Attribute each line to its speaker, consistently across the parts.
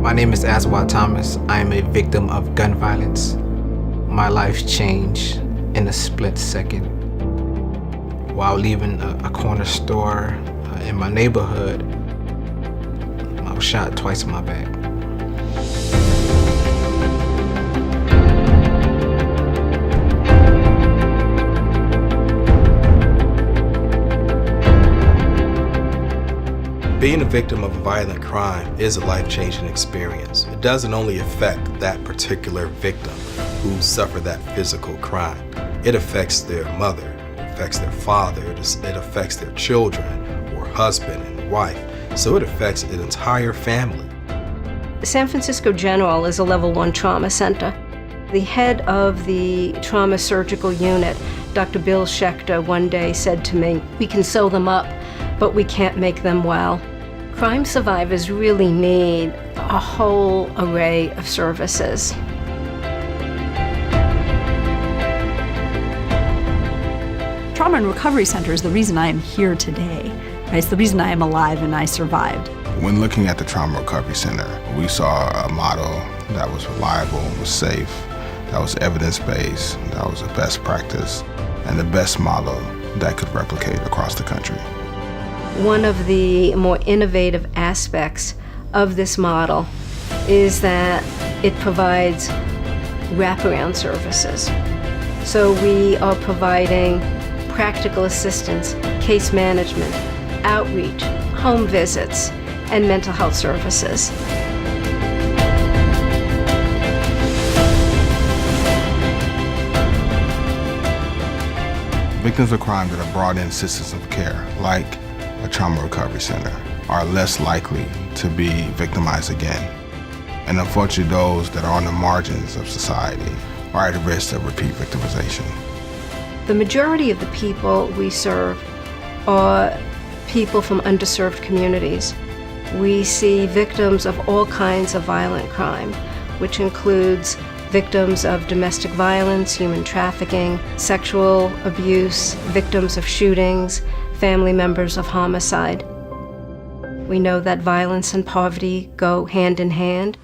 Speaker 1: My name is Aswad Thomas. I am a victim of gun violence. My life changed in a split second. While leaving a corner store in my neighborhood, I was shot twice in my back.
Speaker 2: Being a victim of a violent crime is a life-changing experience. It doesn't only affect that particular victim who suffered that physical crime. It affects their mother, it affects their father, it affects their children or husband and wife. So it affects an entire family.
Speaker 3: San Francisco General is a level 1 trauma center. The head of the trauma surgical unit, Dr. Bill Schechter, one day said to me, "We can sew them up, but we can't make them well." Crime survivors really need a whole array of services.
Speaker 4: Trauma and Recovery Center is the reason I am here today. Right? It's the reason I am alive and I survived.
Speaker 5: When looking at the Trauma Recovery Center, we saw a model that was reliable, was safe, that was evidence-based, that was a best practice, and the best model that could replicate across the country.
Speaker 3: One of the more innovative aspects of this model is that it provides wraparound services. So we are providing practical assistance, case management, outreach, home visits, and mental health services.
Speaker 5: Victims of crime that are brought in systems of care, like a trauma recovery center, are less likely to be victimized again. And unfortunately, those that are on the margins of society are at risk of repeat victimization.
Speaker 3: The majority of the people we serve are people from underserved communities. We see victims of all kinds of violent crime, which includes victims of domestic violence, human trafficking, sexual abuse, victims of shootings, family members of homicide. We know that violence and poverty go hand in hand.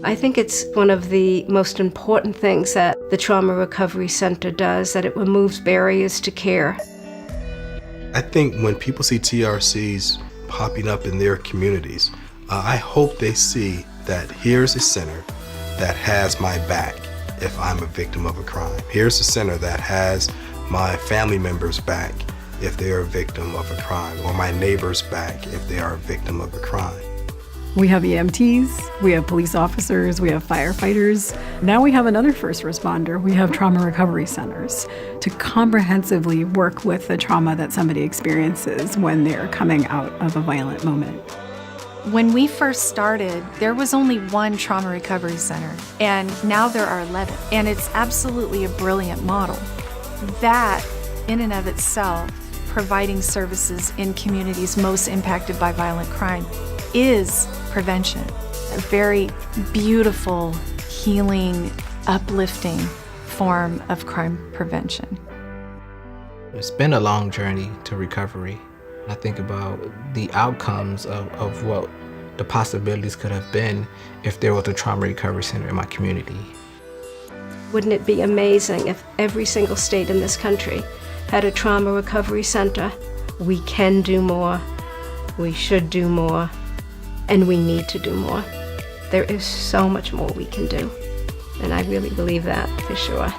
Speaker 3: I think it's one of the most important things that the Trauma Recovery Center does, that it removes barriers to care.
Speaker 2: I think when people see TRCs popping up in their communities, I hope they see that here's a center that has my back if I'm a victim of a crime. Here's a center that has my family members' back if they are a victim of a crime, or my neighbor's back if they are a victim of a crime.
Speaker 4: We have EMTs, we have police officers, we have firefighters. Now we have another first responder. We have trauma recovery centers to comprehensively work with the trauma that somebody experiences when they're coming out of a violent moment.
Speaker 6: When we first started, there was only one trauma recovery center, and now there are 11. And it's absolutely a brilliant model. That, in and of itself, providing services in communities most impacted by violent crime, is prevention. A very beautiful, healing, uplifting form of crime prevention.
Speaker 1: It's been a long journey to recovery. I think about the outcomes of what the possibilities could have been if there was a trauma recovery center in my community.
Speaker 3: Wouldn't it be amazing if every single state in this country had a trauma recovery center? We can do more, we should do more, and we need to do more. There is so much more we can do, and I really believe that for sure.